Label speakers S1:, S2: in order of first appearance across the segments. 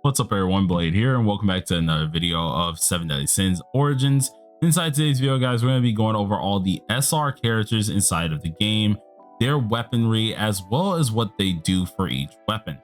S1: What's up everyone, Blade here, and welcome back to another video of 7 Deadly Sins Origins. Inside today's video, guys, we're going to be going over all the SR characters inside of the game, their weaponry, as well as what they do for each weapon.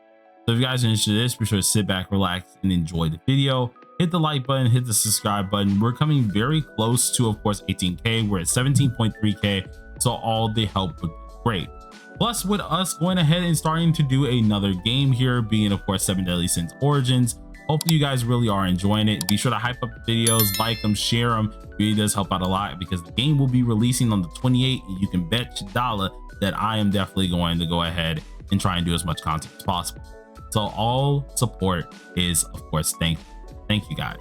S1: So if you guys are interested in this, be sure to sit back, relax, and enjoy the video. Hit the like button, hit the subscribe button. We're coming very close to, of course, 18K. We're at 17.3K, so all the help would be great. Plus, with us going ahead and starting to do another game here, being of course 7 Deadly Sins Origins, hopefully you guys really are enjoying it. Be sure to hype up the videos, like them, share them. It really does help out a lot, because the game will be releasing on the 28th, and you can bet your dollar that I am definitely going to go ahead and try and do as much content as possible. So all support is, of course, thank you guys.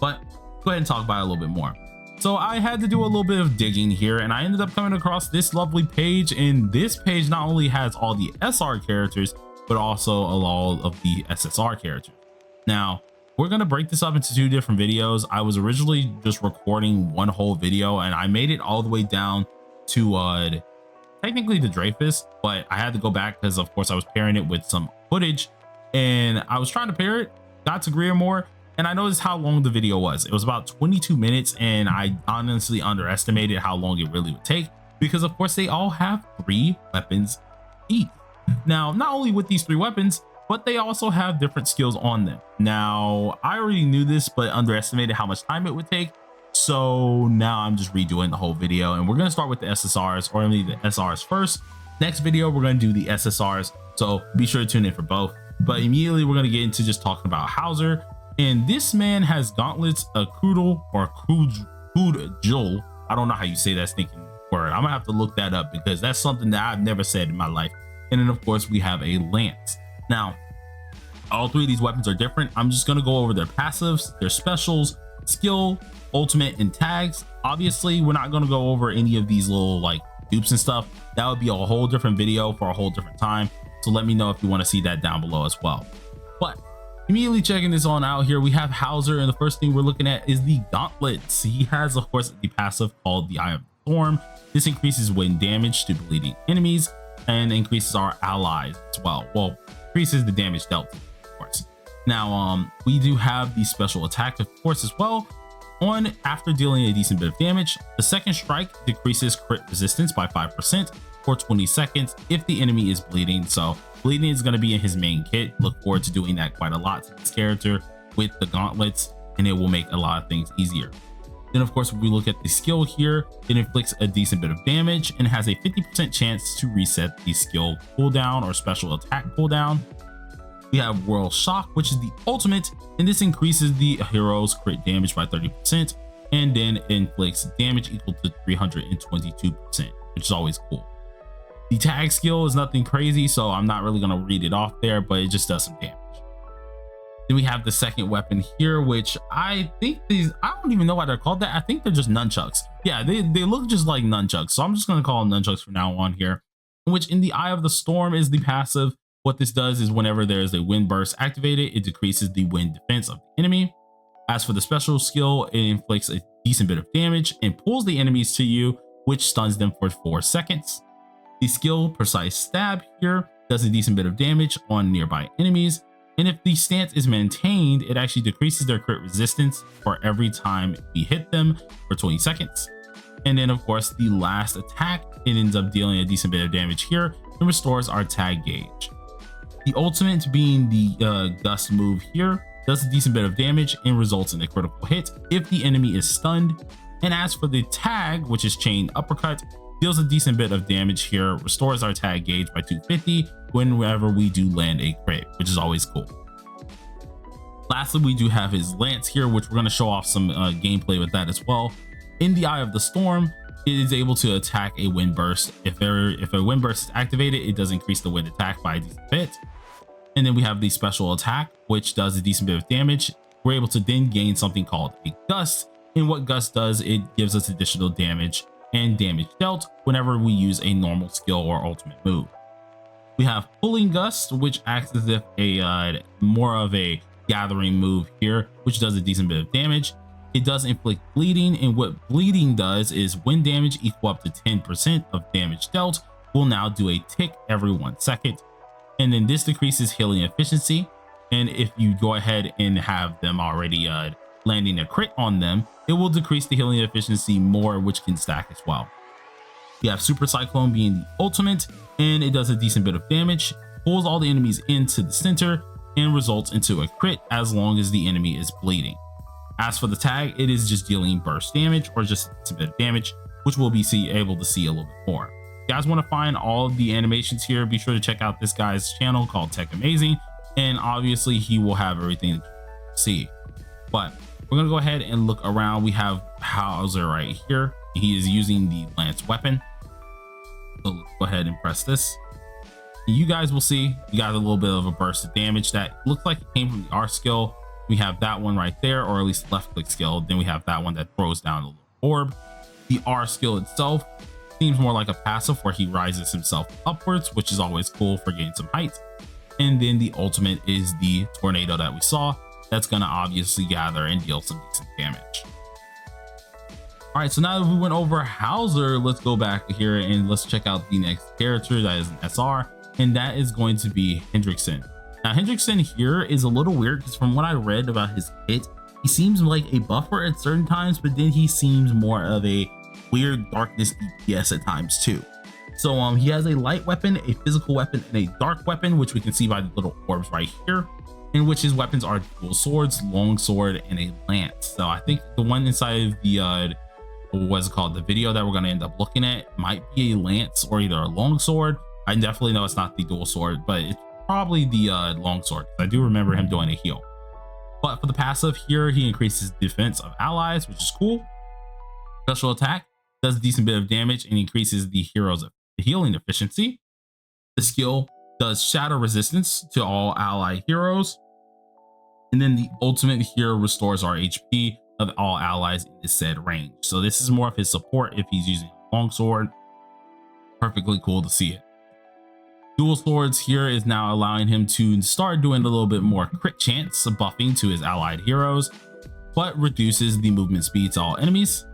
S1: But go ahead and talk about it a little bit more. So I had to do a little bit of digging here, and I ended up coming across this lovely page, and this page not only has all the SR characters, but also all of the SSR characters. Now, we're going to break this up into two different videos. I was originally just recording one whole video, and I made it all the way down to technically the DREYFUS, but I had to go back because, of course, I was pairing it with some footage, and I was trying to pair it, got to GRIAMORE, and I noticed how long the video was. It was about 22 minutes, and I honestly underestimated how long it really would take, because of course they all have 3 weapons each. Now, not only with these 3 weapons, but they also have different skills on them. Now, I already knew this, but underestimated how much time it would take. So now I'm just redoing the whole video, and we're going to start with the SSRs, or only the SRs first. Next video, we're going to do the SSRs. So be sure to tune in for both. But immediately we're going to get into just talking about HOWZER. And this man has gauntlets, a Kudal or Kudjul. I don't know how you say that stinking word. I'm gonna have to look that up, because that's something that I've never said in my life. And then of course we have a lance. Now, all 3 of these weapons are different. I'm just gonna go over their passives, their specials, skill, ultimate, and tags. Obviously, we're not gonna go over any of these little like dupes and stuff. That would be a whole different video for a whole different time. So let me know if you want to see that down below as well. But immediately checking this on out here, we have HOWZER, and the first thing we're looking at is the gauntlets. He has, of course, the passive called the Eye of the Storm. This increases wind damage to bleeding enemies and increases our allies as well. Well, increases the damage dealt, of course. Now, we do have the special attack, of course, as well. After dealing a decent bit of damage, the second strike decreases crit resistance by 5% for 20 seconds if the enemy is bleeding. So bleeding is going to be in his main kit. Look forward to doing that quite a lot to this character with the gauntlets, and it will make a lot of things easier. Then of course, when we look at the skill here, it inflicts a decent bit of damage and has a 50% chance to reset the skill cooldown or special attack cooldown. We have World Shock, which is the ultimate, and this increases the hero's crit damage by 30%, and then inflicts damage equal to 322%, which is always cool. The tag skill is nothing crazy, so I'm not really going to read it off there, but it just does some damage. Then we have the second weapon here, which I think I don't even know why they're called that. I think they're just nunchucks. Yeah, they look just like nunchucks, so I'm just going to call them nunchucks from now on here, which in the Eye of the Storm is the passive. What this does is whenever there is a wind burst activated, it decreases the wind defense of the enemy. As for the special skill, it inflicts a decent bit of damage and pulls the enemies to you, which stuns them for 4 seconds. The skill Precise Stab here does a decent bit of damage on nearby enemies, and if the stance is maintained, it actually decreases their crit resistance for every time we hit them for 20 seconds. And then of course, the last attack, it ends up dealing a decent bit of damage here and restores our tag gauge. The ultimate, being the gust move here, does a decent bit of damage and results in a critical hit if the enemy is stunned. And as for the tag, which is Chain Uppercut, deals a decent bit of damage here, restores our tag gauge by 250 whenever we do land a crit, which is always cool. Lastly, we do have his lance here, which we're going to show off some gameplay with that as well. In the Eye of the Storm, it is able to attack a wind burst. If a wind burst is activated, it does increase the wind attack by a decent bit. And then we have the special attack, which does a decent bit of damage. We're able to then gain something called a gust, and what gust does, it gives us additional damage and damage dealt whenever we use a normal skill or ultimate move. We have Pulling Gust, which acts as if a more of a gathering move here, which does a decent bit of damage. It does inflict bleeding, and what bleeding does is when damage equal up to 10% of damage dealt will now do a tick every 1 second. And then this decreases healing efficiency. and if you go ahead and have them already landing a crit on them, it will decrease the healing efficiency more, which can stack as well. You have Super Cyclone being the ultimate, and it does a decent bit of damage, pulls all the enemies into the center, and results into a crit as long as the enemy is bleeding. As for the tag, it is just dealing burst damage or just a bit of damage, which we'll be able to see a little bit more. If you guys want to find all of the animations here, be sure to check out this guy's channel called Tech Amazing, and obviously he will have everything that you see. But we're gonna go ahead and look around. We have HOWZER right here. He is using the lance weapon. So let's go ahead and press this. You guys will see you got a little bit of a burst of damage that looks like it came from the R skill. We have that one right there, or at least left click skill. Then we have that one that throws down a little orb. The R skill itself seems more like a passive where he rises himself upwards, which is always cool for getting some height. And then the ultimate is the tornado that we saw. That's going to obviously gather and deal some decent damage. All right, so now that we went over HOWZER, let's go back here and let's check out the next character that is an SR, and that is going to be HENDRICKSON. Now HENDRICKSON here is a little weird because from what I read about his kit, he seems like a buffer at certain times, but then he seems more of a weird darkness DPS at times too. So he has a light weapon, a physical weapon, and a dark weapon, which we can see by the little orbs right here, in which his weapons are dual swords, long sword, and a lance. So I think the one inside of the what's it called, the video that we're going to end up looking at might be a lance or either a long sword. I definitely know it's not the dual sword, but it's probably the long sword. I do remember him doing a heal. But for the passive here, he increases defense of allies, which is cool. Special attack does a decent bit of damage and increases the hero's healing efficiency. The skill does shatter resistance to all ally heroes. And then the ultimate here restores our HP of all allies in the said range. So this is more of his support if he's using a longsword. Perfectly cool to see it. Dual swords here is now allowing him to start doing a little bit more crit chance buffing to his allied heroes, but reduces the movement speed to all enemies.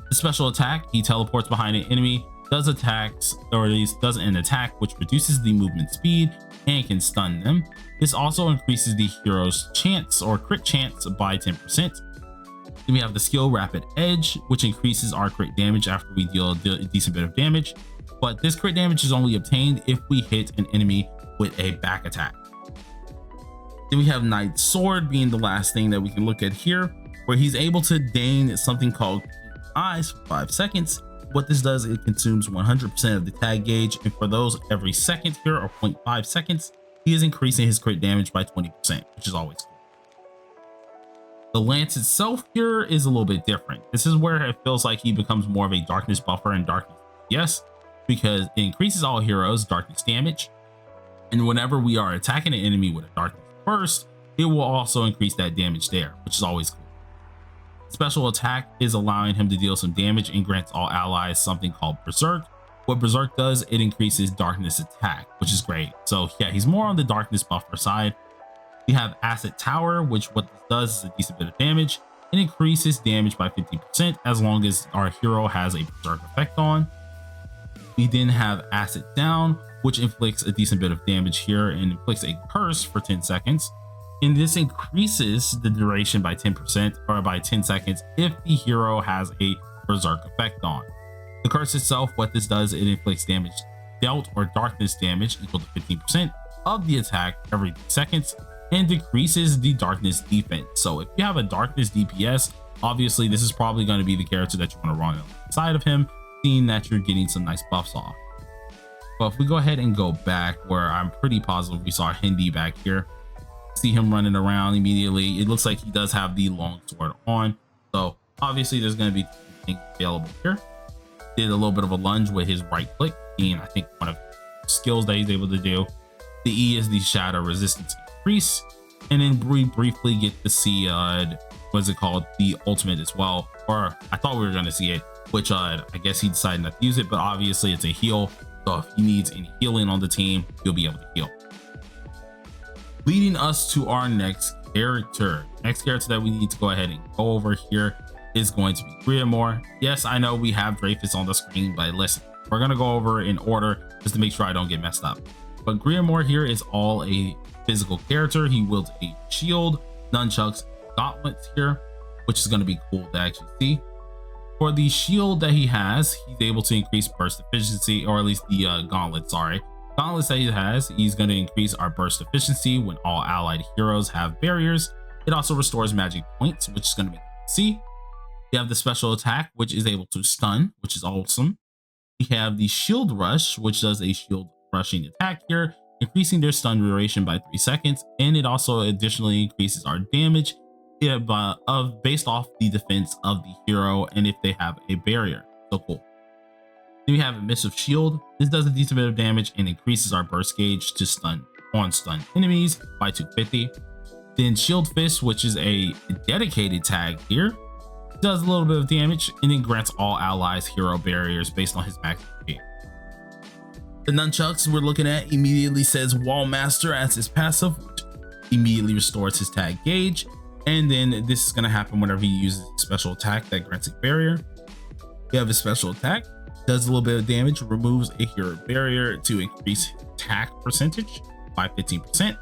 S1: The special attack, he teleports behind an enemy, does attacks, or at least does an attack which reduces the movement speed and can stun them. This also increases the hero's chance or crit chance by 10%. Then we have the skill Rapid Edge, which increases our crit damage after we deal a decent bit of damage, but this crit damage is only obtained if we hit an enemy with a back attack. Then we have Knight's Sword being the last thing that we can look at here, where he's able to gain something called Eyes for 5 seconds. What this does, it consumes 100% of the tag gauge, and for those every second here, or 0.5 seconds, he is increasing his crit damage by 20%, which is always cool. The lance itself here is a little bit different. This is where it feels like he becomes more of a darkness buffer and darkness DPS, because it increases all heroes darkness damage, and whenever we are attacking an enemy with a darkness burst, it will also increase that damage there, which is always cool. Special attack is allowing him to deal some damage and grants all allies something called Berserk. What Berserk does, it increases darkness attack, which is great. So yeah, he's more on the darkness buffer side. We have Asset Tower, which what this does is a decent bit of damage. It increases damage by 50% as long as our hero has a Berserk effect on. We then have Asset Down, which inflicts a decent bit of damage here and inflicts a curse for 10 seconds. And this increases the duration by 10% or by 10 seconds if the hero has a Berserk effect on. The curse itself, what this does, it inflicts damage dealt or darkness damage equal to 15% of the attack every 3 seconds and decreases the darkness defense. So if you have a darkness DPS, obviously this is probably going to be the character that you want to run alongside of him, seeing that you're getting some nice buffs off. But if we go ahead and go back, where I'm pretty positive we saw Hendy back here, see him running around immediately. It looks like he does have the long sword on, so obviously there's going to be things available here. Did a little bit of a lunge with his right click, and I think one of the skills that he's able to do. The E is the shadow resistance increase, and then we briefly get to see what's it called, the ultimate as well, or I thought we were going to see it, which I guess he decided not to use it, but obviously it's a heal, so if he needs any healing on the team, he'll be able to heal. Leading us to our next character. Next character that we need to go ahead and go over here is going to be GRIAMORE. Yes, I know we have DREYFUS on the screen, but listen, we're going to go over in order just to make sure I don't get messed up. But GRIAMORE here is all a physical character. He wields a shield, nunchucks, gauntlets here, which is going to be cool to actually see. For the shield that he has, he's able to increase burst efficiency, or at least the gauntlets that he has. He's going to increase our burst efficiency when all allied heroes have barriers. It also restores magic points, which is going to be cool to see. We have the special attack, which is able to stun, which is awesome. We have the shield rush, which does a shield rushing attack here, increasing their stun duration by 3 seconds, and it also additionally increases our damage based off the defense of the hero and if they have a barrier. So cool. Then we have a missive shield. This does a decent bit of damage and increases our burst gauge to stun enemies by 250. Then shield fist, which is a dedicated tag here, does a little bit of damage and then grants all allies hero barriers based on his max HP. The nunchucks we're looking at immediately says Wall Master as his passive, which immediately restores his tag gauge. And then this is going to happen whenever he uses a special attack that grants a barrier. We have a special attack, does a little bit of damage, removes a hero barrier to increase attack percentage by 15%.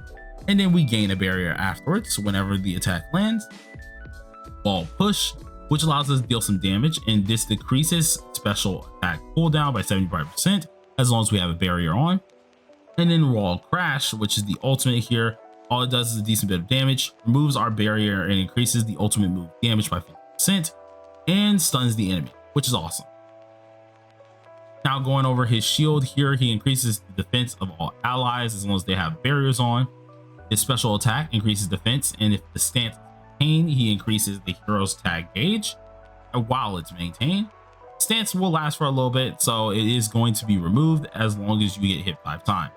S1: And then we gain a barrier afterwards whenever the attack lands. Wall Push, which allows us to deal some damage, and this decreases special attack cooldown by 75% as long as we have a barrier on. And then Wall Crash, which is the ultimate here. All it does is a decent bit of damage, removes our barrier and increases the ultimate move damage by 50% and stuns the enemy, which is awesome. Now going over his shield here, he increases the defense of all allies as long as they have barriers on. His special attack increases defense, and if the stance is maintained, he increases the hero's tag gauge while it's maintained. Stance will last for a little bit, so it is going to be removed as long as you get hit 5 times.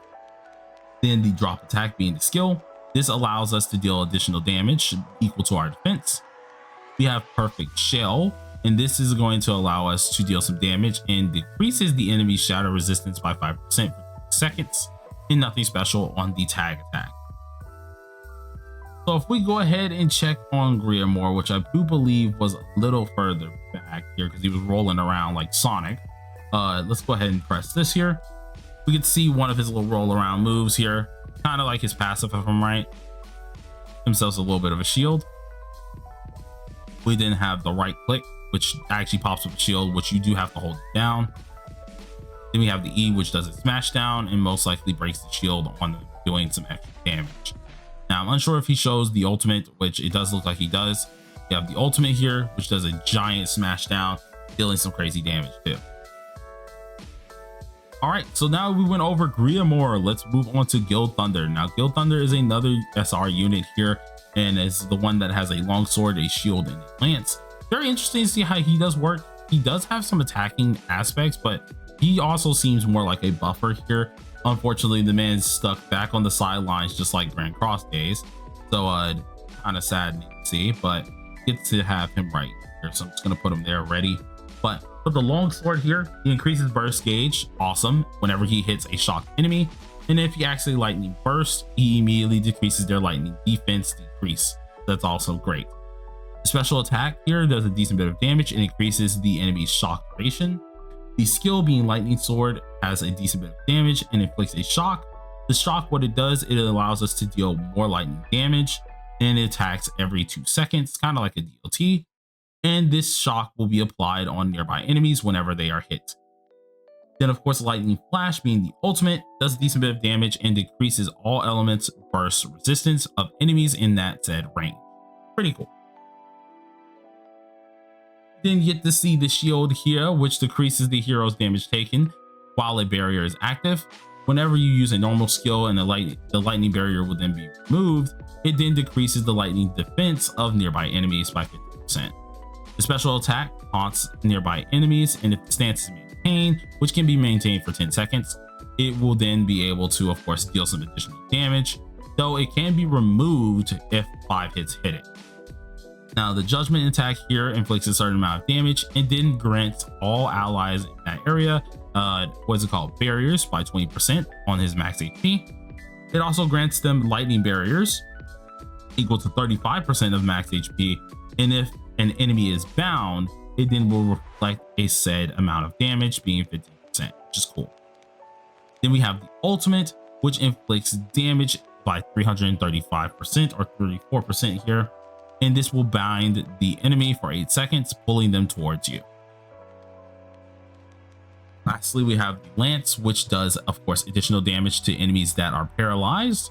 S1: Then the drop attack being the skill. This allows us to deal additional damage equal to our defense. We have Perfect Shell, and this is going to allow us to deal some damage and decreases the enemy's shadow resistance by 5% for 3 seconds, and nothing special on the tag attack. So if we go ahead and check on GRIAMORE, which I do believe was a little further back here because he was rolling around like Sonic. Let's go ahead and press this here. We can see one of his little roll around moves here, kind of like his passive if I'm right. Himself a little bit of a shield. We then have the right click, which actually pops up a shield, which you do have to hold it down. Then we have the E, which does a smash down and most likely breaks the shield on doing some extra damage. Now I'm unsure if he shows the ultimate, which it does look like he does. We have the ultimate here, which does a giant smash down, dealing some crazy damage too. All right, so now we went over GRIAMORE. Let's move on to GILTHUNDER. Now GILTHUNDER is another SR unit here, and is the one that has a longsword, a shield, and a lance. Very interesting to see how he does work. He does have some attacking aspects, but he also seems more like a buffer here. Unfortunately, the man is stuck back on the sidelines just like Grand Cross days, so kind of sad to see, but get to have him right here, so I'm just gonna put him there ready. But for the longsword here, he increases burst gauge, awesome, whenever he hits a shocked enemy, and if he actually lightning bursts, he immediately decreases their lightning defense decrease. That's also great. The special attack here does a decent bit of damage and increases the enemy's shock duration. The skill, being Lightning Sword, has a decent bit of damage and inflicts a shock. The shock, what it does, it allows us to deal more lightning damage, and it attacks every 2 seconds, kind of like a DLT. And this shock will be applied on nearby enemies whenever they are hit. Then of course, Lightning Flash, being the ultimate, does a decent bit of damage and decreases all elements burst resistance of enemies in that said range. Pretty cool. Then you get to see the shield here, which decreases the hero's damage taken while a barrier is active. Whenever you use a normal skill and the lightning barrier will then be removed, it then decreases the lightning defense of nearby enemies by 50%. The special attack taunts nearby enemies, and if the stance is maintained, which can be maintained for 10 seconds, it will then be able to, of course, deal some additional damage, though it can be removed if 5 hits hit it. Now the judgment attack here inflicts a certain amount of damage and then grants all allies in that area what's it called, barriers by 20% on his max HP. It also grants them lightning barriers equal to 35% of max HP, and if an enemy is bound, it then will reflect a said amount of damage, being 15%, which is cool. Then we have the ultimate, which inflicts damage by 335% or 34% here, and this will bind the enemy for 8 seconds, pulling them towards you. Lastly, we have the lance, which does, of course, additional damage to enemies that are paralyzed.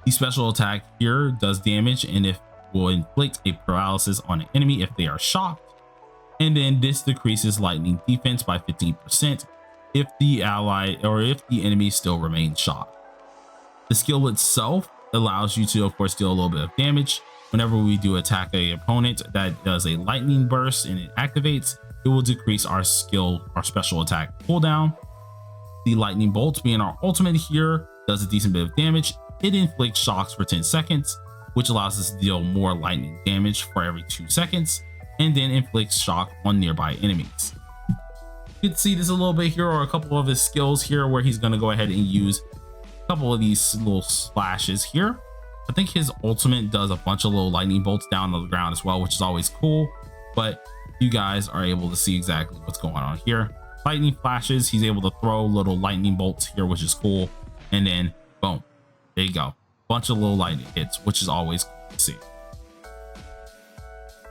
S1: The special attack here does damage and if will inflict a paralysis on an enemy if they are shocked. And then this decreases lightning defense by 15% if the ally or if the enemy still remains shocked. The skill itself allows you to, of course, deal a little bit of damage. Whenever we do attack a opponent that does a lightning burst and it activates, it will decrease our special attack cooldown. The lightning bolt, being our ultimate here, does a decent bit of damage. It inflicts shocks for 10 seconds, which allows us to deal more lightning damage for every 2 seconds, and then inflicts shock on nearby enemies. You can see this a little bit here, or a couple of his skills here, where he's going to go ahead and use a couple of these little splashes here. I think his ultimate does a bunch of little lightning bolts down on the ground as well, which is always cool, but you guys are able to see exactly what's going on here. Lightning flashes, he's able to throw little lightning bolts here, which is cool, and then boom, there you go, bunch of little lightning hits, which is always cool to see.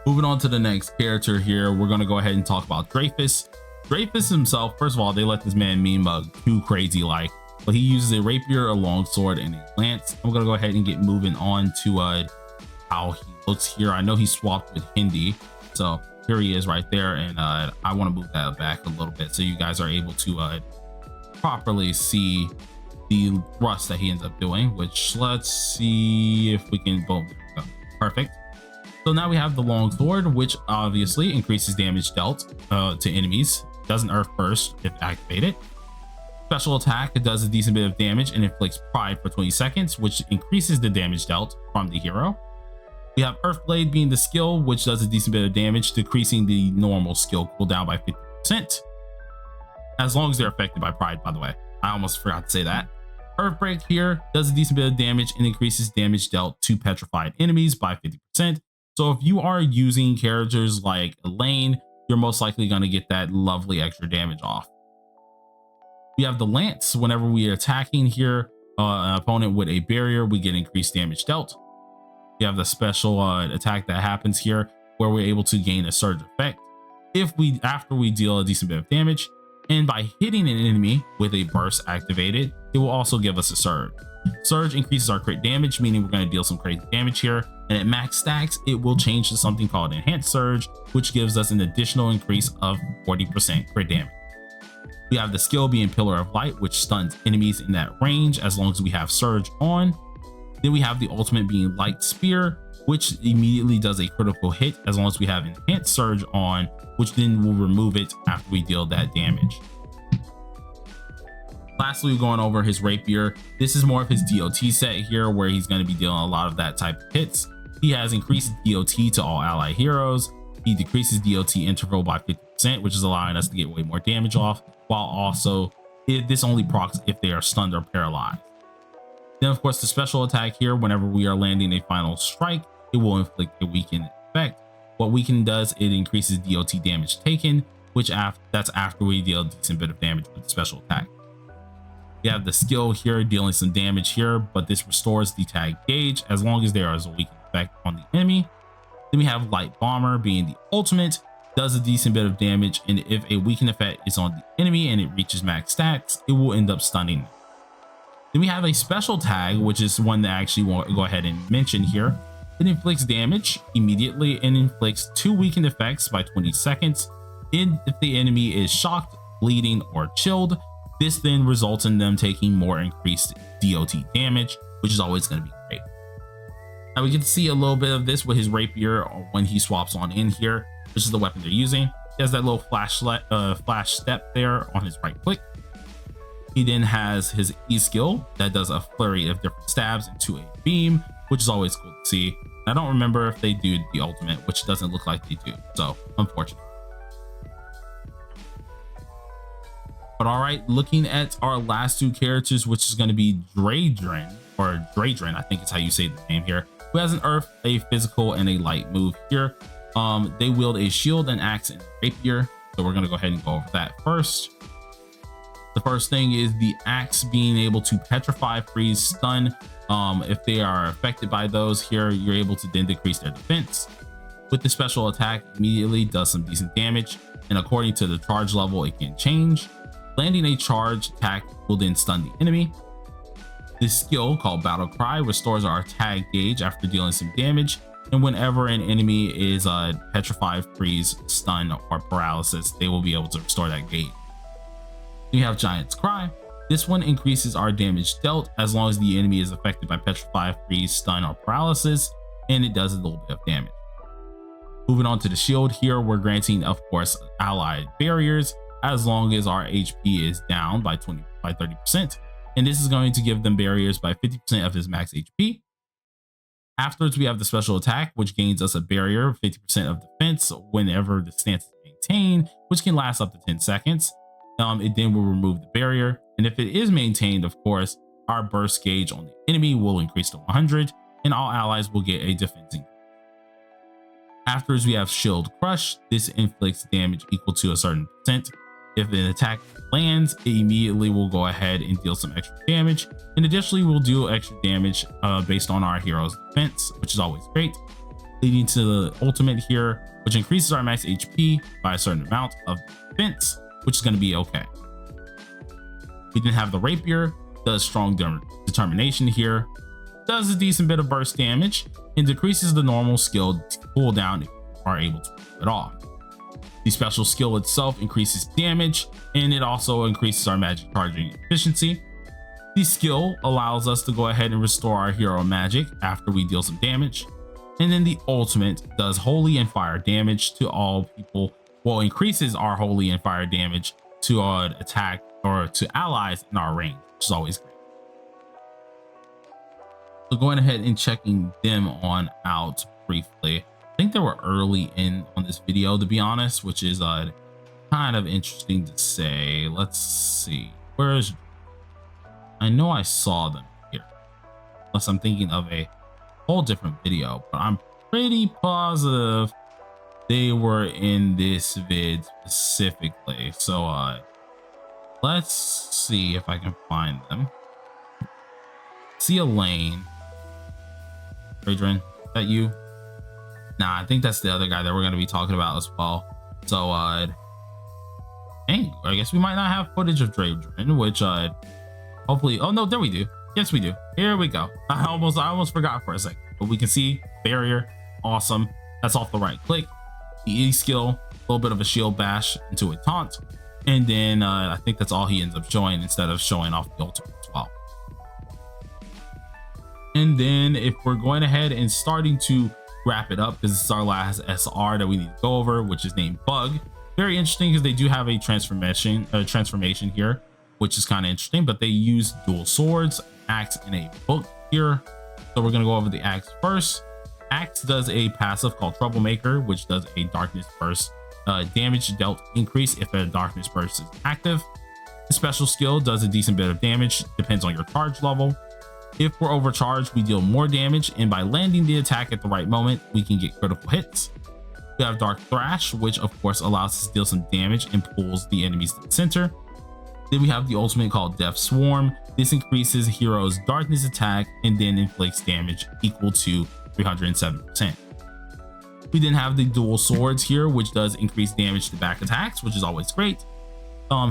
S1: Moving on to the next character here, we're going to go ahead and talk about DREYFUS. DREYFUS himself, first of all, they let this man meme too crazy like, but he uses a rapier, a longsword, and a lance. I'm going to go ahead and get moving on to how he looks here. I know he swapped with Hindi, so here he is right there, and I want to move that back a little bit so you guys are able to properly see the thrust that he ends up doing, which let's see if we can, boom, perfect. So now we have the longsword, which obviously increases damage dealt to enemies, doesn't earth burst if activated. Special attack, it does a decent bit of damage and inflicts pride for 20 seconds, which increases the damage dealt from the hero. We have Earth Blade being the skill, which does a decent bit of damage, decreasing the normal skill cooldown by 50%. As long as they're affected by pride, by the way. I almost forgot to say that. Earthbreak here does a decent bit of damage and increases damage dealt to petrified enemies by 50%. So if you are using characters like Elaine, you're most likely going to get that lovely extra damage off. We have the lance. Whenever we are attacking here, an opponent with a barrier, we get increased damage dealt. We have the special attack that happens here where we're able to gain a surge effect after we deal a decent bit of damage, and by hitting an enemy with a burst activated, it will also give us a surge. Surge increases our crit damage, meaning we're going to deal some crazy damage here, and at max stacks it will change to something called enhanced surge, which gives us an additional increase of 40% crit damage. We have the skill being Pillar of Light, which stuns enemies in that range as long as we have surge on. Then we have the ultimate being Light Spear, which immediately does a critical hit as long as we have enhanced surge on, which then will remove it after we deal that damage. Lastly, we're going over his rapier. This is more of his DOT set here, where he's going to be dealing a lot of that type of hits. He has increased DOT to all ally heroes. He decreases DOT interval by 50%, which is allowing us to get way more damage off, while also this only procs if they are stunned or paralyzed. Then of course the special attack here, whenever we are landing a final strike, it will inflict a weaken effect. What weaken does, it increases DOT damage taken, which that's after we deal a decent bit of damage with the special attack. We have the skill here dealing some damage here, but this restores the tag gauge as long as there is a weaken effect on the enemy. Then we have Light Bomber being the ultimate, does a decent bit of damage, and if a weaken effect is on the enemy and it reaches max stacks, it will end up stunning them. Then we have a special tag, which is one that I actually want to go ahead and mention here. It inflicts damage immediately and inflicts 2 weakened effects by 20 seconds. And if the enemy is shocked, bleeding, or chilled, this then results in them taking more increased DOT damage, which is always going to be great. Now we can see a little bit of this with his rapier when he swaps on in here, which is the weapon they're using. He has that little flash step there on his right click. He then has his E skill that does a flurry of different stabs into a beam, which is always cool to see. I don't remember if they do the ultimate, which doesn't look like they do, so unfortunate. But all right, looking at our last 2 characters, which is going to be DREYDRIN, or DREYDRIN, I think it's how you say the name here, who has an earth, a physical, and a light move here. They wield a shield, an axe, and a rapier, so we're going to go ahead and go over that first. The first thing is the axe being able to petrify, freeze, stun. If they are affected by those here, you're able to then decrease their defense. With the special attack, immediately does some decent damage, and according to the charge level, it can change. Landing a charge attack will then stun the enemy. This skill, called Battle Cry, restores our attack gauge after dealing some damage, and whenever an enemy is petrified, freeze, stun, or paralysis, they will be able to restore that gauge. We have Giant's Cry. This one increases our damage dealt as long as the enemy is affected by petrify, freeze, stun, or paralysis, and it does a little bit of damage. Moving on to the shield here, we're granting, of course, allied barriers as long as our HP is down by 30%, and this is going to give them barriers by 50% of his max HP. Afterwards, we have the special attack, which gains us a barrier, 50% of defense whenever the stance is maintained, which can last up to 10 seconds. It then will remove the barrier, and if it is maintained, of course, our burst gauge on the enemy will increase to 100, and all allies will get a defense increase. Afterwards, we have Shield Crush. This inflicts damage equal to a certain percent. If an attack lands, it immediately will go ahead and deal some extra damage, and additionally will do extra damage based on our hero's defense, which is always great, leading to the ultimate here, which increases our max HP by a certain amount of defense, which is going to be okay. We then have the Rapier, does strong determination here, does a decent bit of burst damage, and decreases the normal skill cooldown if you are able to pull it off. The special skill itself increases damage, and it also increases our magic charging efficiency. The skill allows us to go ahead and restore our hero magic after we deal some damage. And then the ultimate does holy and fire damage to all people. Well, increases our holy and fire damage to our attack or to allies in our range, which is always great. So going ahead and checking them on out briefly. I think they were early in on this video, to be honest, which is kind of interesting to say. Let's see. Where's... I know I saw them here. Unless I'm thinking of a whole different video, but I'm pretty positive they were in this vid specifically. So let's see if I can find them. See a lane. DREYDRIN, is that you? Nah, I think that's the other guy that we're going to be talking about as well. So dang, I guess we might not have footage of DREYDRIN, which hopefully, oh no, there we do. Yes, we do. Here we go. I almost forgot for a second, but we can see barrier. Awesome. That's off the right click. The E skill, a little bit of a shield bash into a taunt, and then I think that's all he ends up showing instead of showing off the ultimate as well. And then if we're going ahead and starting to wrap it up, because this is our last SR that we need to go over, which is named Bug. Very interesting because they do have a transformation here, which is kind of interesting, but they use dual swords, axe, and a book here. So we're going to go over the axe first. Axe does a passive called Troublemaker, which does a darkness burst damage dealt increase if a darkness burst is active. The special skill does a decent bit of damage, depends on your charge level. If we're overcharged, we deal more damage, and by landing the attack at the right moment, we can get critical hits. We have Dark Thrash, which of course allows us to deal some damage and pulls the enemies to the center. Then we have the ultimate called Death Swarm. This increases hero's darkness attack and then inflicts damage equal to 307%. We then have the dual swords here, which does increase damage to back attacks, which is always great.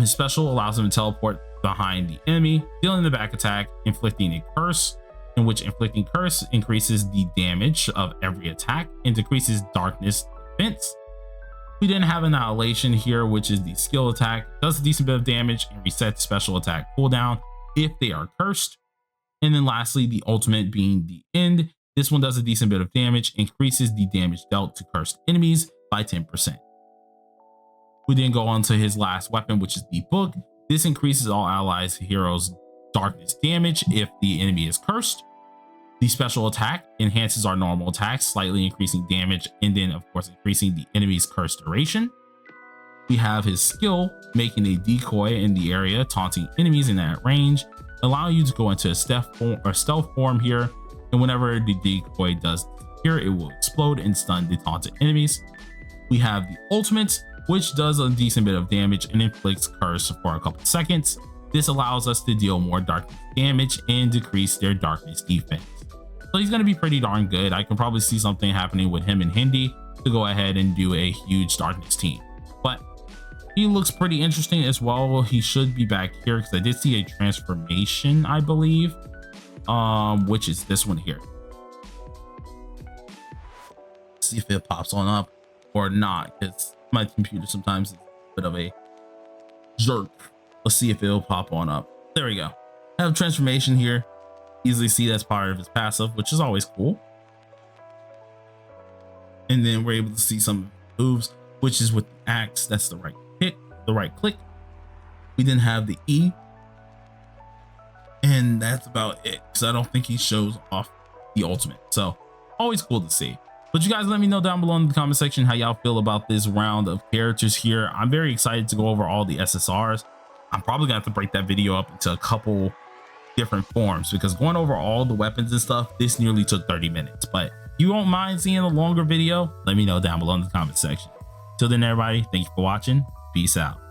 S1: His special allows him to teleport behind the enemy, dealing the back attack, inflicting a curse, in which inflicting curse increases the damage of every attack and decreases darkness defense. We then have Annihilation here, which is the skill attack, does a decent bit of damage and resets special attack cooldown if they are cursed. And then lastly, the ultimate being the End. This one does a decent bit of damage, increases the damage dealt to cursed enemies by 10%. We then go on to his last weapon, which is the Book. This increases all allies' heroes' darkness damage if the enemy is cursed. The special attack enhances our normal attacks, slightly increasing damage, and then of course increasing the enemy's curse duration. We have his skill, making a decoy in the area, taunting enemies in that range, allowing you to go into a stealth form here, and whenever the decoy does appear, it will explode and stun the taunted enemies. We have the ultimate, which does a decent bit of damage and inflicts curse for a couple seconds. This allows us to deal more darkness damage and decrease their darkness defense. So he's going to be pretty darn good. I can probably see something happening with him and Hindi to go ahead and do a huge darkness team. But he looks pretty interesting as well. He should be back here because I did see a transformation, I believe, which is this one here. Let's see if it pops on up or not, because my computer sometimes is a bit of a jerk. Let's see if it'll pop on up. There we go. I have transformation here. Easily see that's part of his passive, which is always cool. And then we're able to see some moves, which is with the axe. That's the right hit, the right click. We then have the E, and that's about it, because I don't think he shows off the ultimate. So always cool to see. But you guys let me know down below in the comment section how y'all feel about this round of characters here. I'm very excited to go over all the SSRs. I'm probably gonna have to break that video up into a couple different forms, because going over all the weapons and stuff, this nearly took 30 minutes. But if you won't mind seeing a longer video, let me know down below in the comment section. Till then, everybody, thank you for watching. Peace out.